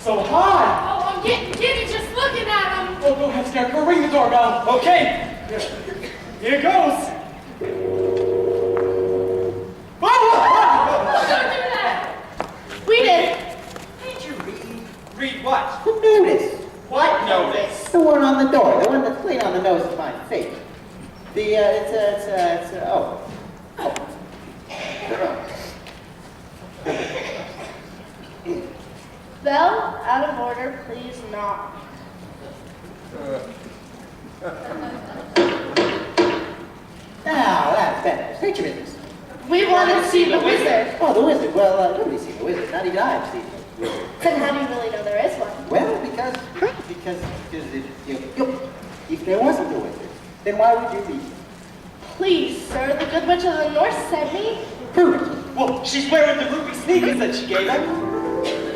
so high. Oh, I'm getting giddy just looking at him. Oh, go ahead, Scarecrow. Ring the doorbell. Okay. Here goes. Don't do that. Read it. Did you read? Read what? The notice. What notice? The one on the door. The one that's clean on the nose is my fake. Oh. Bell, out of order, please knock. Now, that's better. State your business. We want to see the wizard. Oh, the wizard. Well, nobody's seen the wizard. Not even I've seen the wizard. Then how do you really know there is one? Well, because if there wasn't a wizard, then why would you be? Please, sir, the good witch of the north sent me. Prove it. Well, she's wearing the ruby sneakers that she gave him.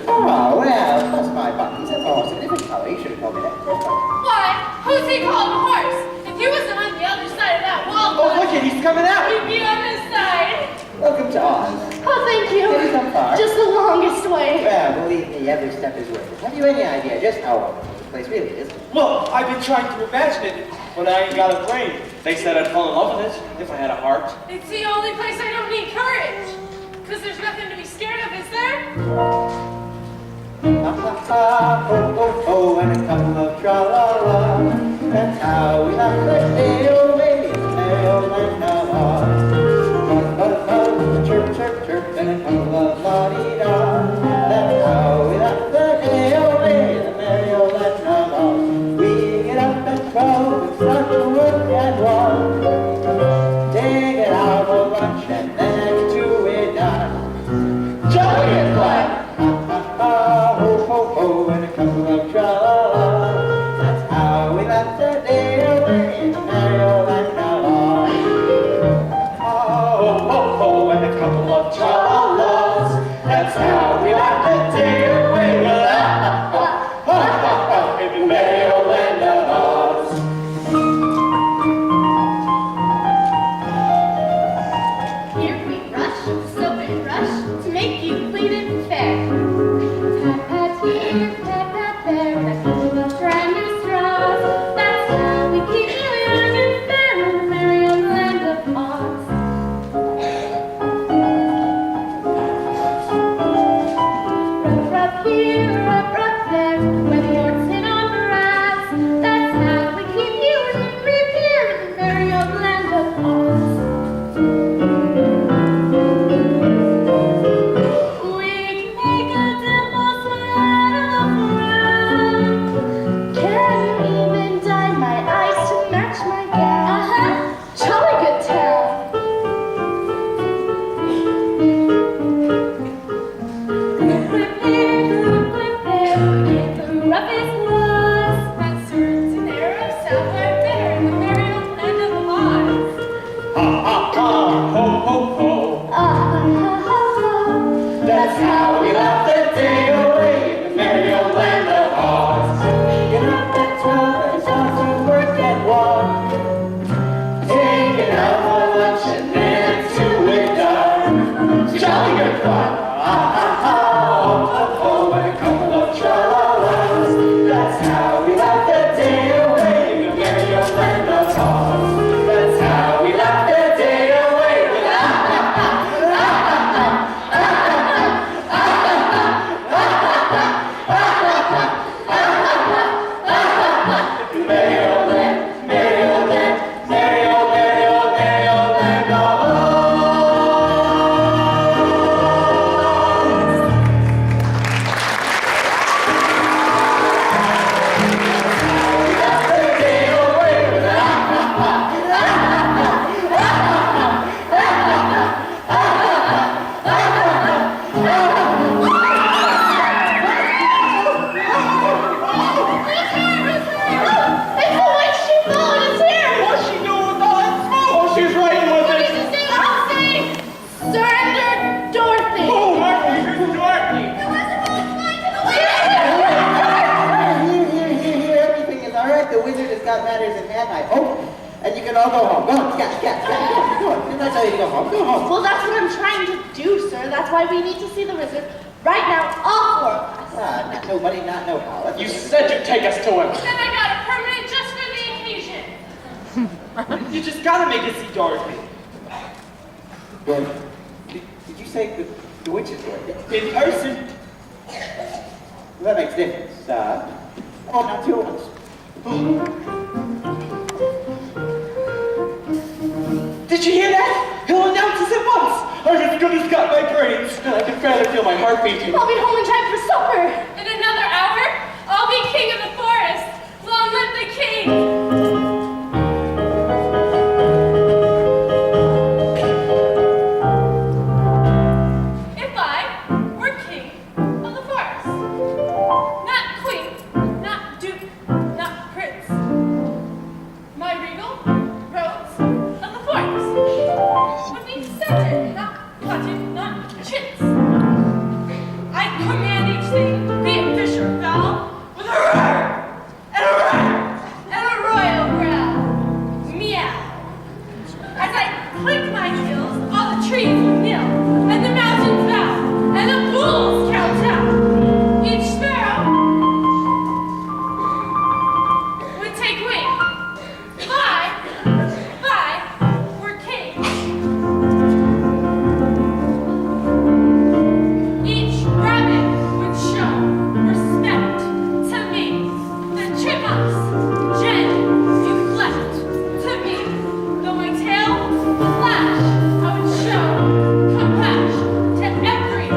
Oh, well, plus my buttons. That's all. It's a different color. You should have told me that. Why? Who's he calling a horse? If he wasn't on the other side of that wall, Oh, look at, he's coming out. he'd be on this side. Welcome to Oz. Oh, thank you. Did you come far? Just the longest way. Well, believe me, every step is worth it. Have you any idea just how wonderful this place really is? Well, I've been trying to imagine it, but I ain't got a brain. They said I'd fall in love with it if I had a heart. It's the only place I don't need courage. Because there's nothing to be scared of, is there? Ha ha ha, ho ho ho, and a couple of tra-la-la. That's how we love the day away in the merry old land of Oz. Buzz, buzz, buzz, chirp, chirp, chirp, and a couple of la-dee-da. That's how we love the day away in the merry old land of Oz. We get up at 12 and start to work at 1. Take it out for lunch and then at 2 we're done. Jolly and fun! Ho, ho, ho, and a couple of tra-la-la. That's how we left the day away in the merry old land of Oz. Ho, ho, ho, and a couple of tra-la-las. That's how we left the day away. In the merry old land of Oz. Here we rush, so we rush, to make you clean and fair. Pat here, pat there, with a couple of brand new straws. That's how we keep you young and fair in the merry old land of Oz. Rub here, rub there, whether you're sit on grass. That's how we keep you in repair in the merry old land of Oz. We make a dimple sweat of the frown. Can you even dye my eyes to match my gown? Jolly good town. Whip here, we get the roughest laws. That serves an air of Southland dinner in the merry old land of Oz. Ha, ha, ha, ho, ho, ho. That's how we left the day away in the merry old land of Oz. Get up at 12 and start to work at 1. Take it out for lunch and then at 2 we're done. Jolly good fun. Ha ha ha, ho ho ho, and a couple of tra-la-las. That's how we left the day away in the merry old land of Oz. That's how we left the day away with merry old land, merry old land, merry old, merry old, merry old land of What's she doing with all that smoke? Oh, she's right with it. Surrender, Dorothy. Oh, Dorothy, here's Dorothy. Here, everything is all right. The wizard has got matters in hand, I hope. And you can all go home. Go on, scat. Go on. That's how you go home. Go home. Well, that's what I'm trying to do, sir. That's why we need to see the wizard right now, all four of us. Ah, nobody not know how. You said you'd take us to him. Then I got a permanent just for the occasion. You just gotta make us see Dorothy. Well, did you say the witch is there? In person. Well, that makes difference. Oh, not yours. Did you hear that? He'll announce us at once. I'm as good as got my brains, and I can fairly feel my heart beating. I'll be home in time for supper. In another hour, I'll be king of the forest. Long live the king. If I were king of the forest, not queen, not duke, not prince, my regal robes of the forest would be scented, not buttoned, not chintz. I command each thing, be it fish or fowl, with a roar and a roar and a royal growl. Meow. As I click my heels, all the trees will kneel, and the mountains bow, and the bulls count out. Each sparrow would take wing. Fly, we're king. Each rabbit would show respect to me. The chipmunks genuflect to me. Though my tail would flash, I would show compassion to every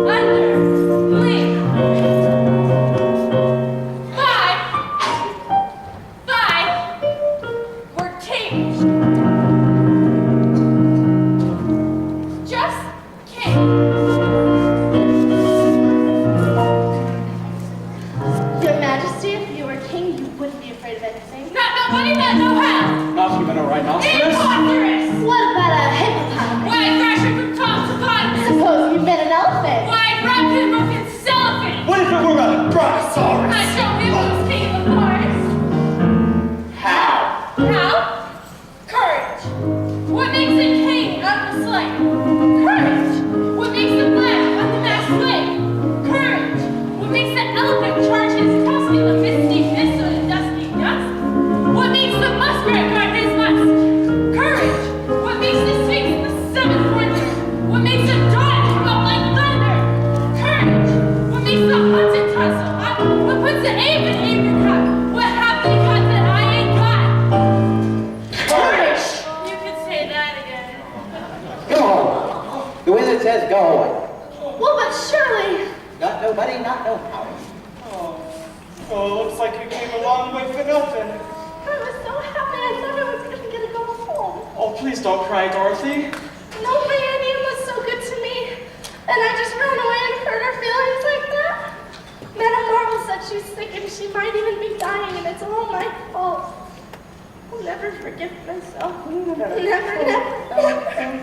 underling. Five, we're king. Just king. Your Majesty, if you were king, you wouldn't be afraid of anything. Not nobody, not no how. Not human or rhinoceros. Imponderous. What about a hippopotamus? Why, thrashing from top to bottom. Suppose you met an elephant. Why, rapid broken cellophane. What if it were a brontosaurus? I show him who's king of the forest. How? How? Courage. What makes a king out of a slave? Courage. What makes the flag on the masked slave? Courage. What makes the elephant charge his tusk in the misty mist of the dusty dust? What makes the muskrat guard his musk? Courage. What makes the sphinx the seventh wonder? What makes the dawn come up like thunder? Courage. What makes the hunted tussle hot? What puts the ape in apricot? What have they got that I ain't got? Courage. You could say that again. Go home. The wizard says go away. Well, but surely. Not nobody not know how. Oh, looks like you came a long way for nothing. I was so happy I thought I was going to get to go home. Oh, please don't cry, Dorothy. No, my Auntie was so good to me. And I just ran away and hurt her feelings like that. Madame Marvel said she's sick and she might even be dying and it's all my fault. I'll never forgive myself. Never.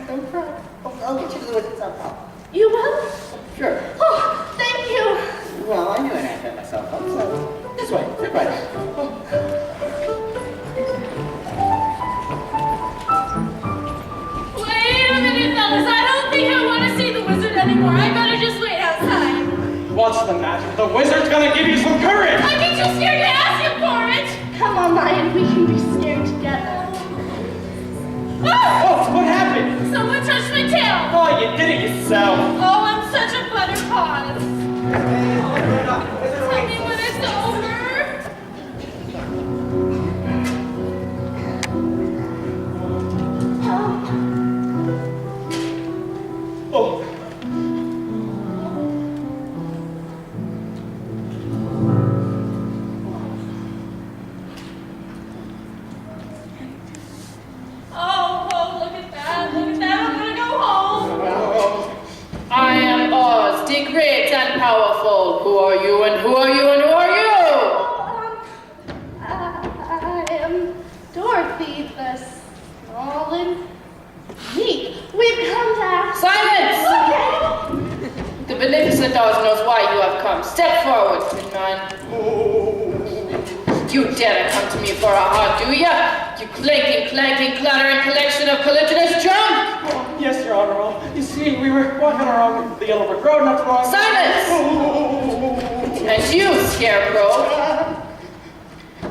Don't cry. I'll get you to the wizard somehow. You will? Sure. Oh, thank you. Well, I knew I'd have to have myself up, so this way. Sit right down. Wait a minute, fellas. I don't think I want to see the wizard anymore. I better just wait outside. What's the matter? The wizard's gonna give you some courage. I'd be too scared to ask him for it. Come on, Lion. We can be scared together. Ah! Oh, what happened? Someone touched my tail. Oh, you did it yourself. Oh, I'm such a butterpot. Tell me when it's over. Oh. Oh, look at that. Look at that. I'm gonna go home. I am Oz, the great and powerful. Who are you and who are you and who are you? I am Dorothy, the small and meek. We've come to ask. Silence! Okay. The beneficent Oz knows why you have come. Step forward, Tinman. You dare come to me for a hug, do ya? You clanking, clattering collection of colliginous junk! Oh, yes, Your Honor. You see, we were walking along the Yellow Brick Road not too long ago. Silence! And you, Scarecrow,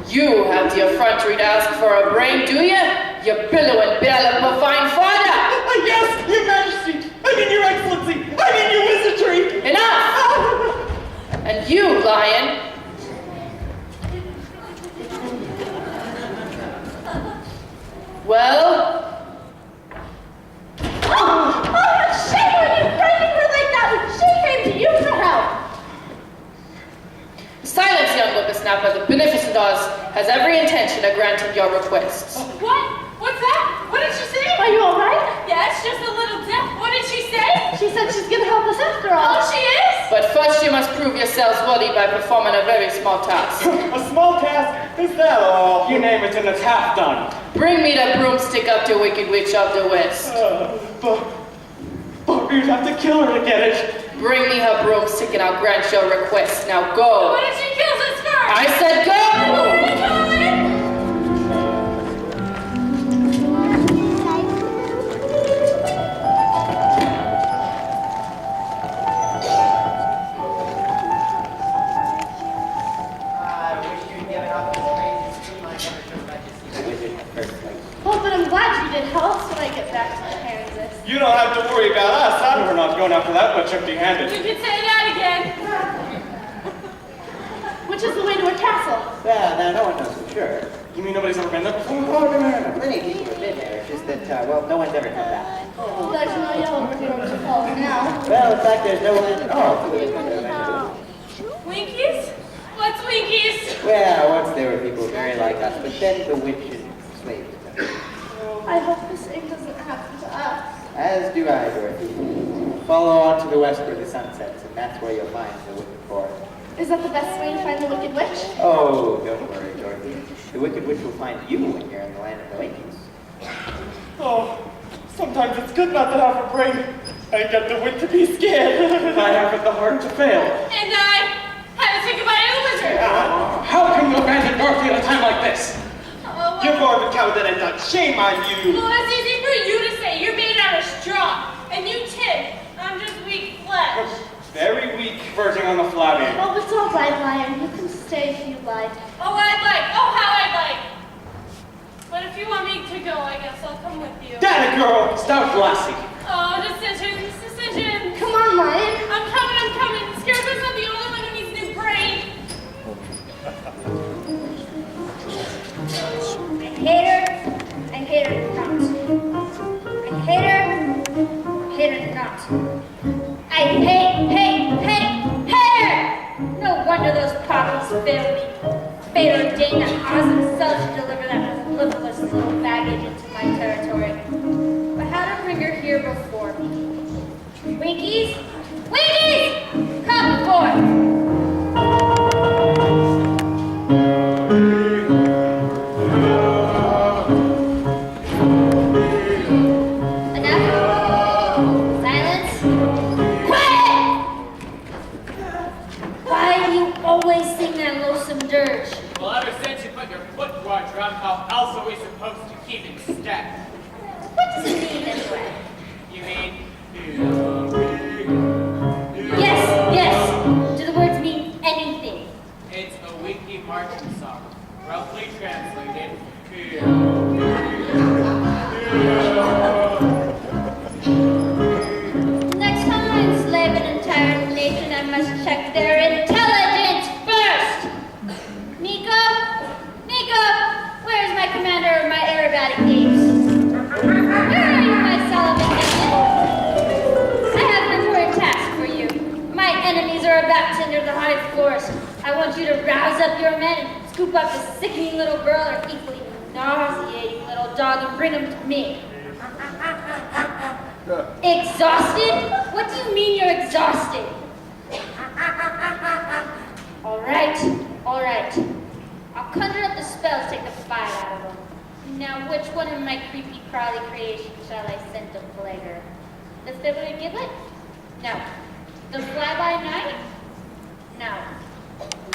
you have the effrontery to ask for a brain, do you? You billowing bell of a fine father! Yes, your majesty! I mean, your excellency! I mean, your wizardry! Enough! And you, lion, well? Oh, shame on you! Frightening her like that! She came to you for help! Silence, young whippersnapper. The beneficent Oz has every intention of granting your requests. What? What's that? What did she say? Are you all right? Yes, just a little deaf. What did she say? She said she's gonna help us after all. Oh, she is? But first you must prove yourselves worthy by performing a very small task. A small task? Is that all? You name it and it's half done. Bring me the broomstick up to Wicked Witch of the West. But you'd have to kill her to get it. Bring me her broomstick and I'll grant your request. Now go. What if she kills us first? I said go! I wish you'd given up this crazy scheme. I never should have let you see the wizard in the first place. Oh, but I'm glad you did. How else would I get back to Kansas? You don't have to worry about us. We're not going after that much empty-handed. You could say that again. Which is the way to a castle? Well, now no one knows for sure. You mean nobody's ever been there before? Oh, no. Plenty of people have been there. It's just that, well, no one's ever come back. Oh, there's no yellow river to fall now. Well, in fact, there's no one at all. Well, Winkies? What's Winkies? once there were people very like us, but then the witch enslaved them. I hope the same doesn't happen to us. As do I, Dorothy. Follow on to the west where the sun sets, and that's where you'll find the wicked forest. Is that the best way to find the Wicked Witch? Oh, don't worry, Dorothy. The wicked witch will find you when you're in the land of the Winkies. Oh, sometimes it's good not to have a brain. I get the wit to be scared. I haven't the heart to fail. And I had to think about it, the wizard. How can you abandon Dorothy at a time like this? Oh, You're more of a coward than I thought. Shame on you. well, it's easy for you to say. You're made out of straw. And you tin. I'm just weak flesh. Very weak, verging on the flabby. Oh, it's all right, Lion. You can stay if you like. Oh, I'd like. Oh, how I'd like. But if you want me to go, I guess I'll come with you. That a girl, stout lassie. Oh, decisions. Come on, Lion. I'm coming. Scarecrow's not the only one who needs new brain. I hate her not. I hate her not. I hate her! No wonder those poppies failed me. Fate ordained that Oz himself should deliver that mellifluous little baggage into my territory. But how to bring her here before me? Winkies? Come forth! Well, ever since you put your foot through our drum, how else are we supposed to keep in step? What does it mean anyway? You mean? Yes. Do the words mean anything? It's a winky marching song, roughly translated. Next time I enslave an entire nation, I must check their intelligence first! Nico, where's my commander of my aerobatic apes? Where are you, my Solomon minion? I have an important task for you. My enemies are about to enter the high forest. I want you to rouse up your men and scoop up a sickening little girl or equally nauseating little dog and bring them to me. Exhausted? What do you mean you're exhausted? All right. I'll conjure up the spell to take the fire out of them. Now, which one of my creepy crawly creations shall I send to plague her? The fibbler giblet? No. The fly-by-night? No.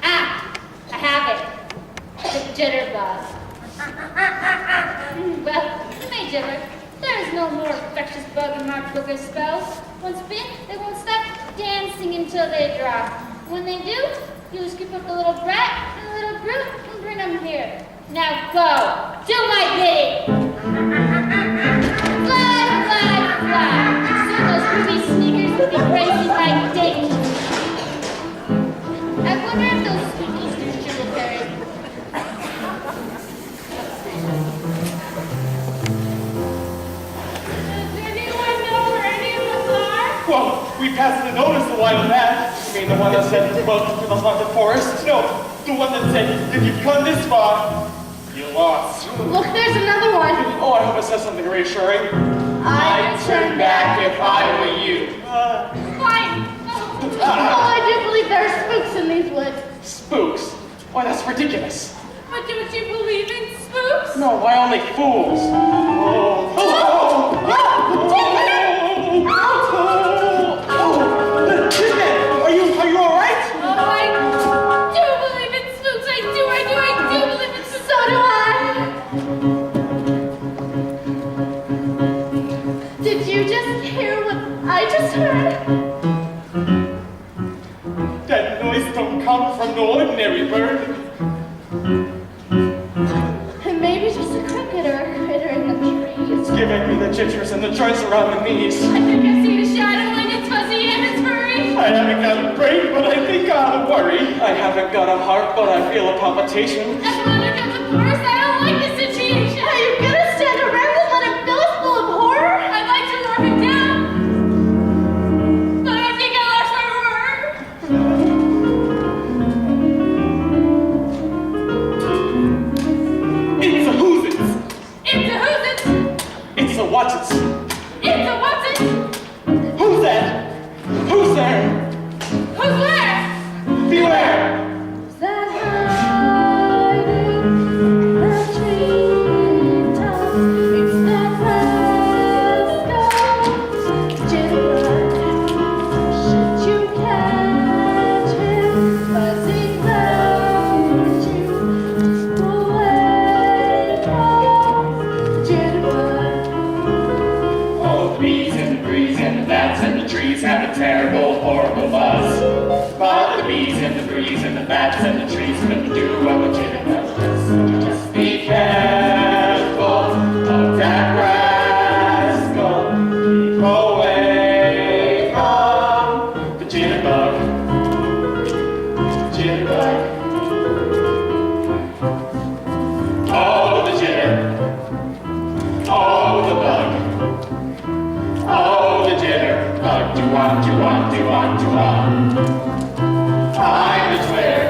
Ah! I have it. The jitterbug. Well, you may jibber. There is no more infectious bug in my book of spells. Once bit, they won't stop dancing until they drop. When they do, you scoop up the little brat and the little brute and bring them here. Now go. Do my bidding. Fly, fly, fly. Soon those ruby sneakers will be racing my date. I wonder if those squeakies do sugar fairy. Does anyone know where any of us are? Well, we passed the notice a while back. You mean the one that said, welcome to the haunted forest? No, the one that said, if you've come this far, you lost. Look, there's another one. Oh, I hope it says something reassuring. I'd turn back if I were you. Fine. Oh, I do believe there are spooks in these woods. Spooks? Why, that's ridiculous. But don't you believe in spooks? No, why only fools? Oh. Oh. Tinman, are you all right? Oh, I do believe in spooks. I do believe in spooks. So do I. Did you just hear what I just heard? That noise don't come from no ordinary bird. Maybe just a cricket or a critter in the trees. It's giving me the jitters and the joints around the knees. I think I see a shadow and it's fuzzy and it's furry. I haven't got a brain, but I think I'll worry. I haven't got a heart, but I feel a palpitation. As one who comes of course, I don't like this situation. Are you gonna stand around and let him fill us full of horror? I'd like to knock him down. But I think I lost my word. It's a who's it? It's a who's it? It's a what's it? It's a what's it? Who's that? Who's there? Who's where? Beware! Is that hiding in the treetops? It's that rascal, Jitterbug. Should you catch him buzzing round you, away from Jitterbug. All the bees and the breeze and the bats and the trees have a terrible, horrible buzz. But the bees and the breeze and the bats and the trees couldn't do what the jitterbug does. Just be careful of that rascal. Keep away from the jitterbug. Jitterbug. Oh, the jitter. Oh, the bug. Oh, the jitterbug. Do-wah, do-wah, do-wah, do-wah. I'm the twitter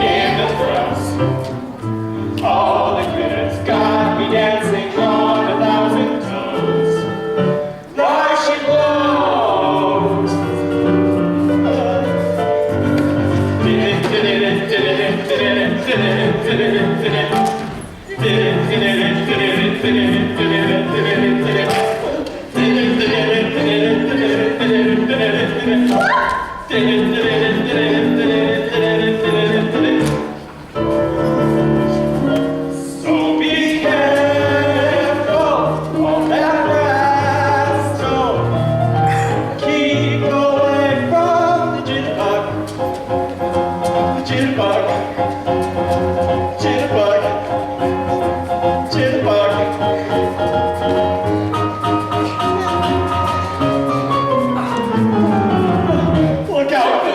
in the throes. All the glitter's got me dancing on 1,000 toes. Why she blows. So be careful of that rascal. Keep away from the jitterbug. The jitterbug. Jitterbug. Jitterbug. Look out!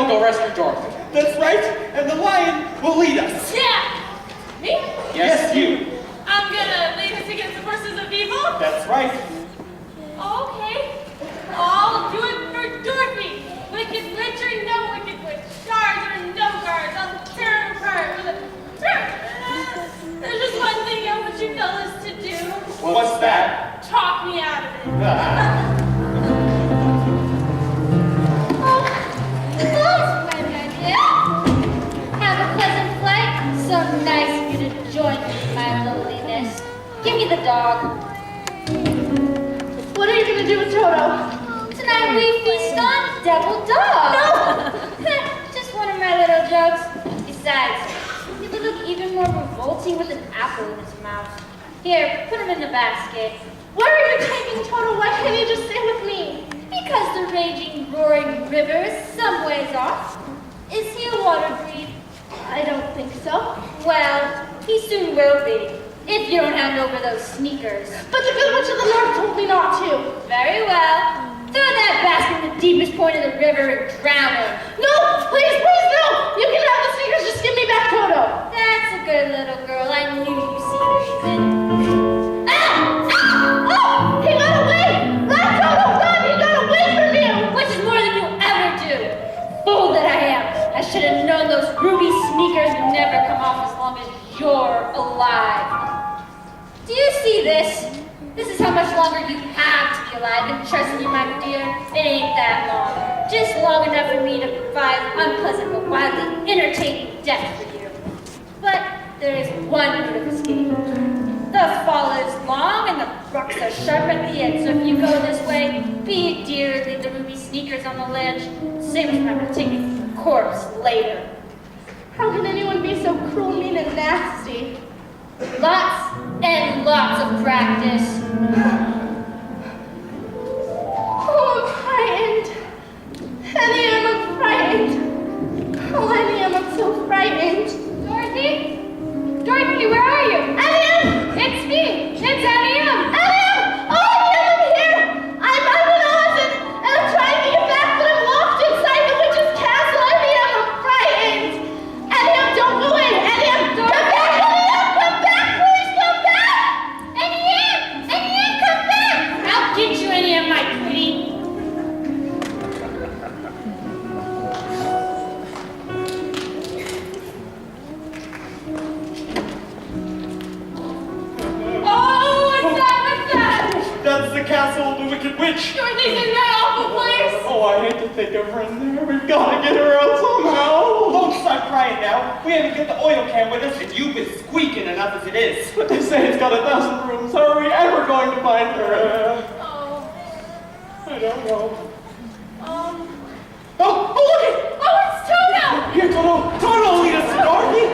we'll go rescue Dorothy. That's right, and the lion will lead us. Yeah! Me? Yes, you. I'm gonna lead us against the forces of evil? That's right. Okay. I'll do it for Dorothy. Wicked witch or no wicked witch. Guards or no guards. I'll tear him apart with a... There's just one thing I want you fellas to do. What's that? Talk me out of it. Have a pleasant flight. So nice of you to join me in my loneliness. Give me the dog. What are you gonna do with Toto? Tonight we feast on devil dog. No! Just one of my little jokes. Besides, he would look even more revolting with an apple in his mouth. Here, put him in the basket. Where are you taking Toto? Why can't you just stay with me? Because the raging, roaring river is some ways off. Is he a water breed? I don't think so. Well, he soon will be, if you don't hand over those sneakers. But the good witch of the north told me not to. Very well. Throw that basket in the deepest point of the river and drown him. No! Please, please, no! You can have the sneakers, just give me back Toto. That's a good little girl. I knew you see reason. Ah! Ah! Oh! He got away! Run, Toto, run! He got away from you! Which is more than you ever do. Fool that I am. I should have known those ruby sneakers would never come off as long as you're alive. Do you see this? This is how much longer you have to be alive, and trust me, my dear, it ain't that long. Just long enough for me to provide unpleasant but wildly entertaining death for you. But there is one route of escape. The fall is long and the rocks are sharp at the end, so if you go this way, be it dear, leave the ruby sneakers on the ledge. Same as remember to take the corpse later. How can anyone be so cruel, mean, and nasty? Lots and lots of practice. Oh, I'm frightened. Annie, I'm frightened. Oh, Annie, I'm so frightened. Dorothy? Dorothy, where are you? Annie! It's me. It's Annie. Annie! Oh, Annie, I'm here! I'm Oz, and I'm trying to get back, but I'm locked inside the witch's castle. Annie, I'm frightened. Annie, don't go in. Annie, come back! Annie, come back! Please come back! Annie, come back! I'll get you, Annie, my pretty. That's the castle of the Wicked Witch. Dorothy's in that awful place. Oh, I hate to think of her in there. We've got to get her out somehow. Don't stop crying now. We haven't got the oil can with us, and you've been squeaking enough as it is. But they say it's got 1,000 rooms. How are we ever going to find her? Oh. I don't know. Oh, Oh, look it! oh, it's Toto! Here, Toto. Toto, lead us to Dorothy.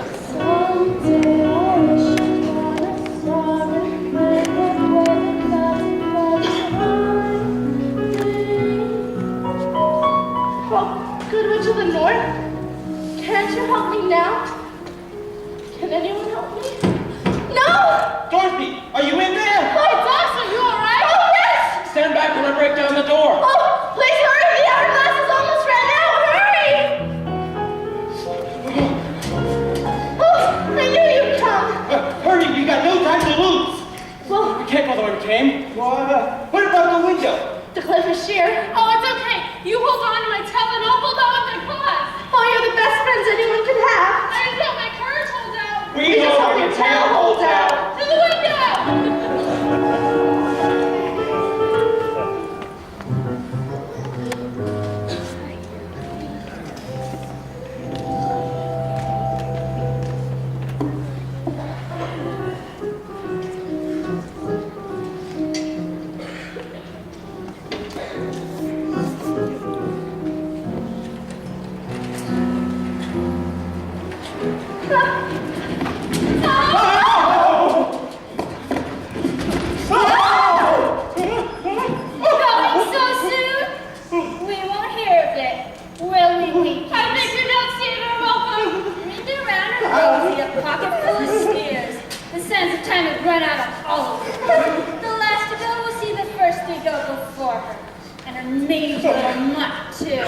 Someday I wish upon a star and pray that when it doesn't fall Oh, good witch of the north, can't you help me now? Can anyone help me? No! Dorothy, are you in there? Oh, Doss, are you alright? Oh, yes! Stand back when I break down the door. Oh, please hurry! The hourglass is almost ran out! Hurry! Oh, I knew you'd come. Hurry, you got no time to lose. Well, We can't go the way we came. What about the window? the cliff is sheer. Oh, it's okay. You hold on to my tail and I'll hold on with my claws. Oh, you're the best friends anyone can have. I just hope my courage holds out. We just hope hope your your tail tail holds holds out. To the window! mean little mutt, too.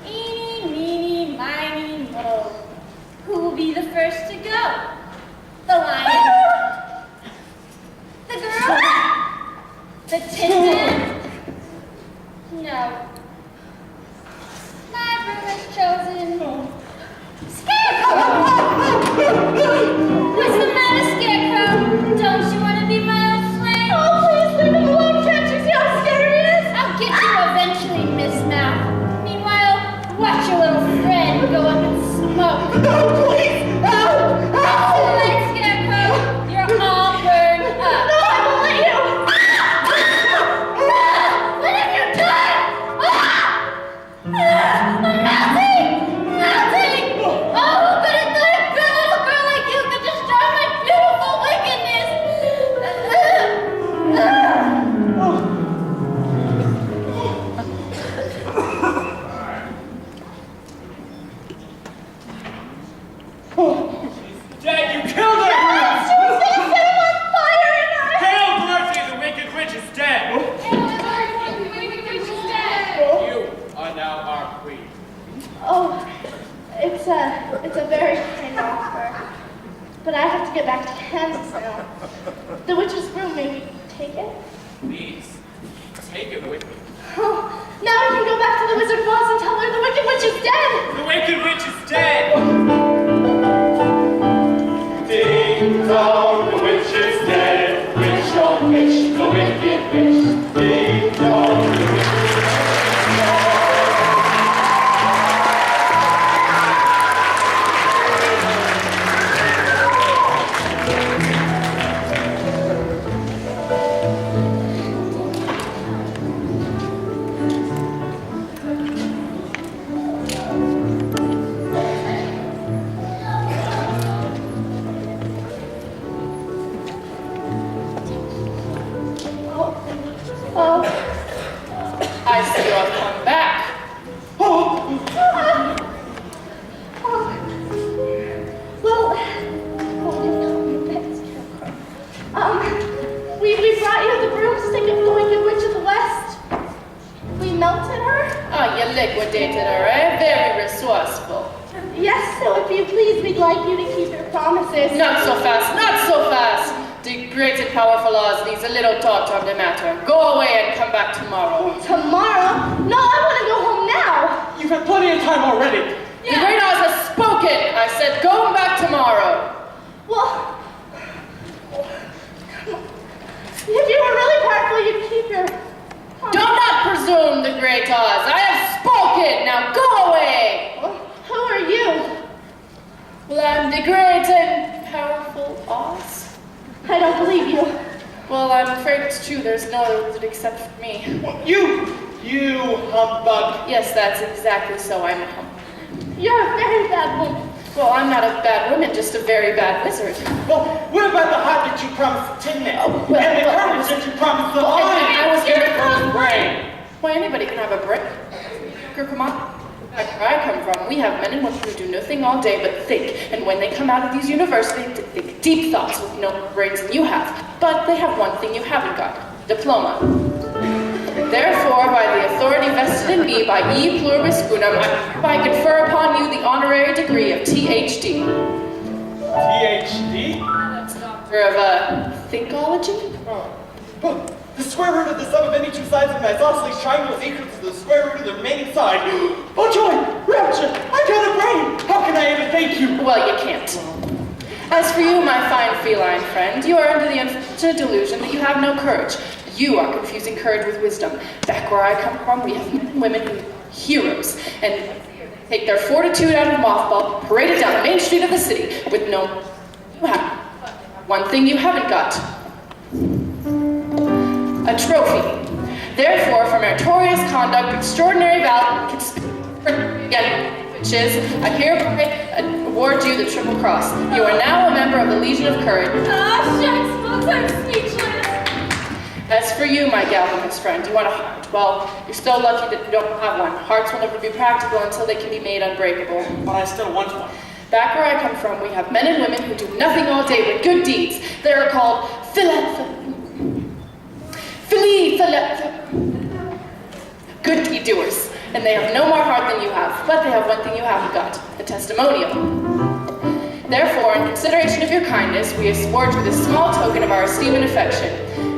Eeny, meeny, miny, mo. Who will be the first to go? The lion. The girl? The Tinman? No. My brother's chosen. Scarecrow! What's the matter, Scarecrow? Don't you want to be my old slave? Oh, please leave him alone. Can't you see how scary he is? I'll get you eventually, Miss Mouth. Meanwhile, watch your little friend go up and smoke. No, please! No! No! Too late, Scarecrow. You're all burned up. No, I won't let you! What have you done? I'm melting! Melting! Oh, who could have thought a good little girl like you could destroy my beautiful wickedness? Dad, you killed her! She was gonna set him on fire and I... Hail, Dorothy, the wicked witch is dead! You are now our queen. Oh, it's a very kind offer. But I have to get back to Kansas now. The witch's room, maybe take it? Please, take it with me. Oh, now I can go back to the Wizard Boss and tell her the Wicked Witch is dead! The wicked witch is dead! Ding dong, the witch is dead. Witch don't witch, the wicked witch. Ding dong, the witch is dead. I see you have come back. We brought you the broomstick of the Wicked Witch of the West. We melted her. Oh, you liquidated her, eh? Very resourceful. Yes, so if you please, we'd like you to keep your promises. Not so fast, not so fast. The great and powerful Oz needs a little thought on the matter. Go away and come back tomorrow. Tomorrow? No, I want to go home now. You've had plenty of time already. The great Oz has spoken. I said go back tomorrow. Well, if you were really powerful, you'd keep your... Do not presume, the great Oz. I have spoken. Now go away. Who are you? Well, I'm the great and powerful Oz. I don't believe you. Well, I'm afraid it's true. There's no other wizard except for me. You humbug. Yes, that's exactly so. I'm a humble. You're a very bad woman. Well, I'm not a bad woman, just a very bad wizard. Well, what about the heart that you promised the Tinman? Oh, well, and the well, courage that you promised the well, lion? I was Scarecrow's brain. Why, anybody can have a brain. Come on. Back where I come from, we have men and women who do nothing all day but think. And when they come out of these universities, they think deep thoughts with no brains than you have. But they have one thing you haven't got. Diploma. Therefore, by the authority vested in me by E pluribus unum, I confer upon you the honorary degree of THD. PhD? That's Doctor of, Thinkology? Oh. But the square root of the sum of any two sides of an isosceles triangle is equal to the square root of the remaining side. Oh joy! Rapture! I got a brain! How can I ever thank you? Well, you can't. As for you, my fine feline friend, you are under the unfortunate delusion that you have no courage. You are confusing courage with wisdom. Back where I come from, we have men and women who are heroes, and take their fortitude out of mothball, parade it down the main street of the city with no... You have one thing you haven't got. A trophy. Therefore, for meritorious conduct, extraordinary valor, which is, I hereby award you the Triple Cross. You are now a member of the Legion of Courage. Ah, shucks, folks, I'm speechless. As for you, my galvanized friend, you want a heart. Well, you're still lucky that you don't have one. Hearts will never be practical until they can be made unbreakable. But I still want one. Back where I come from, we have men and women who do nothing all day but good deeds. They are called doers, and they have no more heart than you have, but they have one thing you haven't got, a testimonial. Therefore, in consideration of your kindness, we award you this small token of our esteem and affection.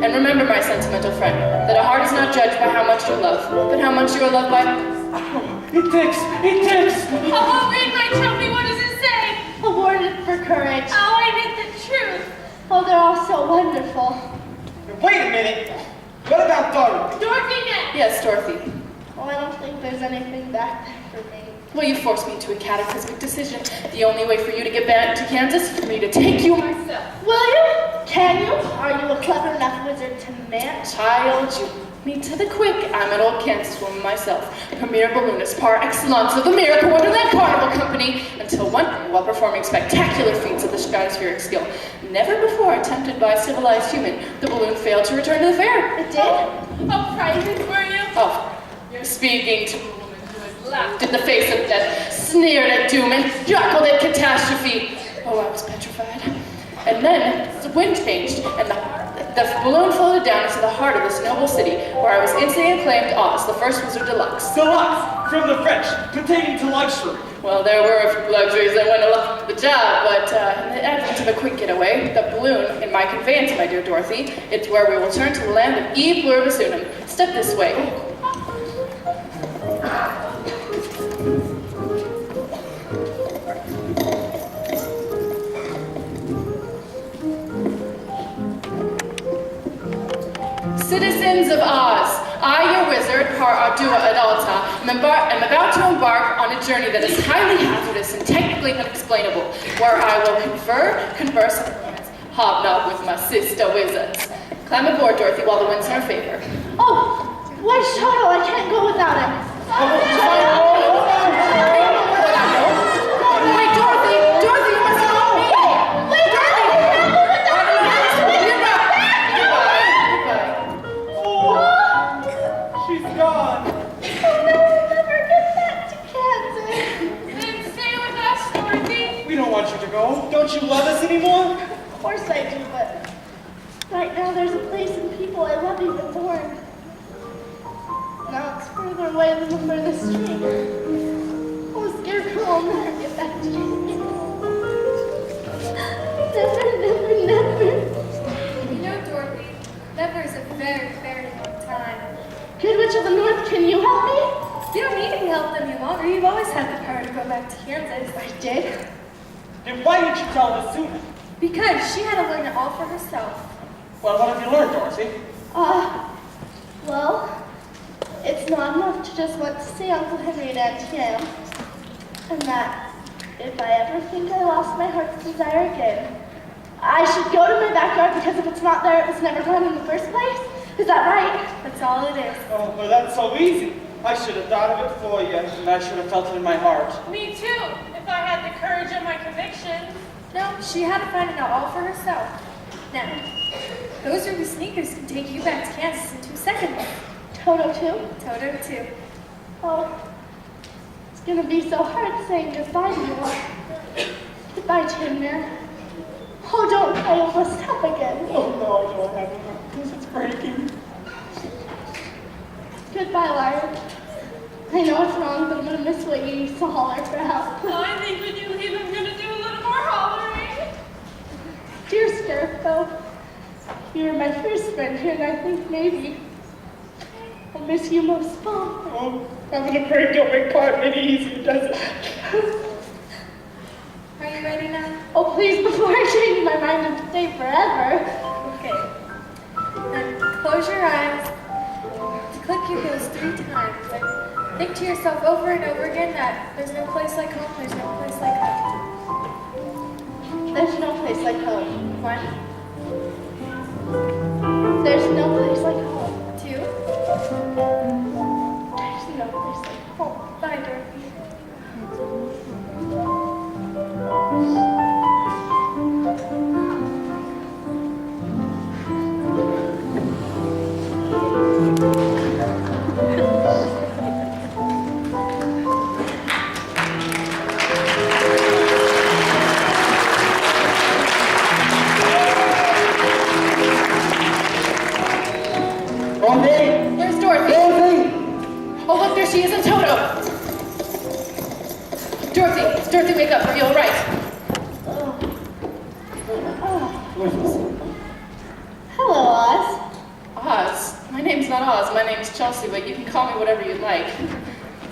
And remember, my sentimental friend, that a heart is not judged by how much you love, but how much you are loved by... It ticks! It ticks! Oh, read my trophy. What does it say? Awarded for courage. Oh, I did the truth. Oh, they're all so wonderful. Wait a minute! What about Dorothy? Dorothy next. Yes, Dorothy. Oh, I don't think there's anything back there for me. Well, you forced me into a cataclysmic decision. The only way for you to get back to Kansas is for me to take you myself. Will you? Can you? Are you a clever enough wizard to manage? Child, you me to the quick. I'm an old Kansas woman myself, premier balloonist par excellence of the Miracle Wonderland Carnival Company, until one day, while performing spectacular feats of the stratospheric skill, never before attempted by a civilized human, the balloon failed to return to the fair. It did? Oh, frightened were you? Oh, you're speaking to a woman who has laughed in the face of death, sneered at doom, and chuckled at catastrophe. Oh, I was petrified. And then the wind changed, and the balloon floated down into the heart of this noble city, where I was instantly acclaimed Oz, the first wizard deluxe. Deluxe, from the French, pertaining to luxury. Well, there were a few luxuries that went along with the job, but in the advent of a quick getaway, the balloon in my conveyance, my dear Dorothy, it's where we will turn to the land of E Pluribus Unum. Step this way. Citizens of Oz, I, your wizard, par ardua ad alta, am about to embark on a journey that is highly hazardous and technically unexplainable, where I will converse, and hobnob with my sister wizards. Climb aboard, Dorothy, while the wind's in our favor. Oh, why shuttle? I can't go without it. Wait, Dorothy, you must help me. Wait, Dorothy, I can't go without it. She's gone. I'll never get back to Kansas. Then stay with us, Dorothy. We don't want you to go. Don't you love us anymore? Of course I do, but right now there's a place and people I love even more. Now it's further away than the furthest street. Oh, Scarecrow, I'll never get back to you. Never, never, never. You know, Dorothy, never is a very, very long time. Good Witch of the North, can you help me? You don't need any help any longer. You've always had the power to go back to Kansas. I did. Then why didn't you tell us sooner? Because she had to learn it all for herself. Well, what have you learned, Dorothy? Well, it's not enough to just want to see Uncle Henry and Auntie Anne. And that if I ever think I lost my heart's desire again, I should go to my backyard, because if it's not there, it was never gone in the first place. Is that right? That's all it is. Oh, well, that's so easy. I should have thought of it for you, and I should have felt it in my heart. Me too, if I had the courage of my convictions. No, she had to find it out all for herself. Now, those ruby sneakers can take you back to Kansas in 2 seconds. Toto too? Toto too. Oh, it's gonna be so hard saying goodbye to you all. Goodbye, Tinman. Oh, don't I almost stop again. Oh, no, I don't have it, because it's breaking. Goodbye, Larry. I know it's wrong, but I'm gonna miss what you used to holler for help. I think when you leave, I'm gonna do a little more hollering. Dear Scarecrow, you were my first friend here, and I think maybe I'll miss you most of all. Oh, having a break don't make part any easier, does it? Are you ready now? Oh, please, before I change my mind and stay forever. Okay. Now close your eyes. Click your heels 3 times. Think to yourself over and over again that there's no place like home, there's no place like home. There's no place like home. 1, There's no place like home. 2, There's no place like home. bye, Dorothy. Dorothy! Where's Dorothy? Dorothy! Oh, look, there she is in Toto. Dorothy, wake up. Are you all right? Hello, Oz. Oz? My name's not Oz. My name's Chelsea, but you can call me whatever you'd like.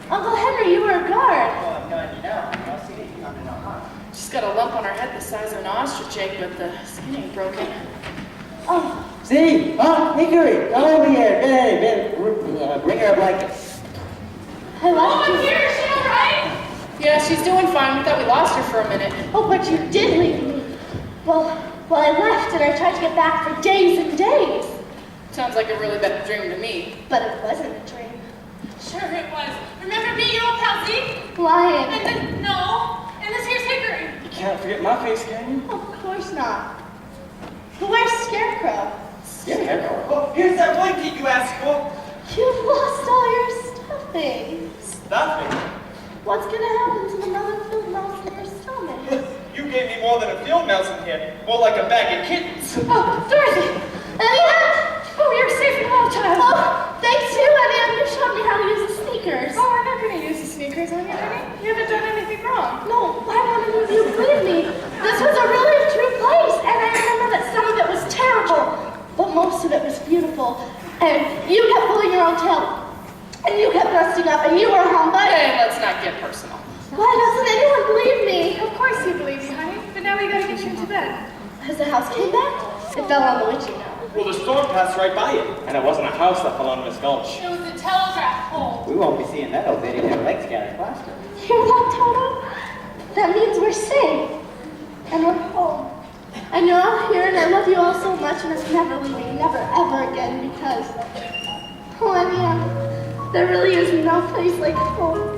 Uncle Henry, you were a guard. Oh, I'm glad you know. I'll see that you come to know Hunk. She's got a lump on her head the size of an ostrich egg, but the skin ain't broken. Oh, See, Hickory, come over here. Hey, bring her a blanket. I Oh, left I'm you. here. Is she all right? Yeah, she's doing fine. We thought we lost her for a minute. Oh, but you did leave me. Well, I left and I tried to get back for days and days. Sounds like a really bad dream to me. But it wasn't a dream. Sure it was. Remember me, your old pal Zeke? Lying. And then, no. And this here's Hickory. You can't forget my face, can you? Of course not. But where's Scarecrow? Scarecrow. Oh, here's that blanket you asked for. You've lost all your stuffing. Stuffing. What's gonna happen to the mother field mouse in your stomach? You gave me more than a field mouse in here. More like a bag of kittens. Oh, Dorothy! Anyone? Oh, you're safe and well, child. Oh, thanks you, Anyone. You showed me how to use the sneakers. Oh, I'm not going to use the sneakers on you, honey. You haven't done anything wrong. No, why wouldn't you believe me? This was a really true place, and I remember that some of it was terrible, but most of it was beautiful. And you kept pulling your own tail, and you kept busting up, and you were home, but Hey, let's not get personal. why doesn't anyone believe me? Of course you believe me, honey. But now we got to get you into bed. Has the house came back? It fell on the witching hour. Well, the storm passed right by it. And it wasn't a house that fell on Miss Gulch. It was a telegraph pole. We won't be seeing that old lady with her legs scattered plaster. Hear that, Toto? That means we're safe, and we're home. And you're all here, and I love you all so much, and it's never leaving, never ever again, because, oh, Anya, there really is no place like home.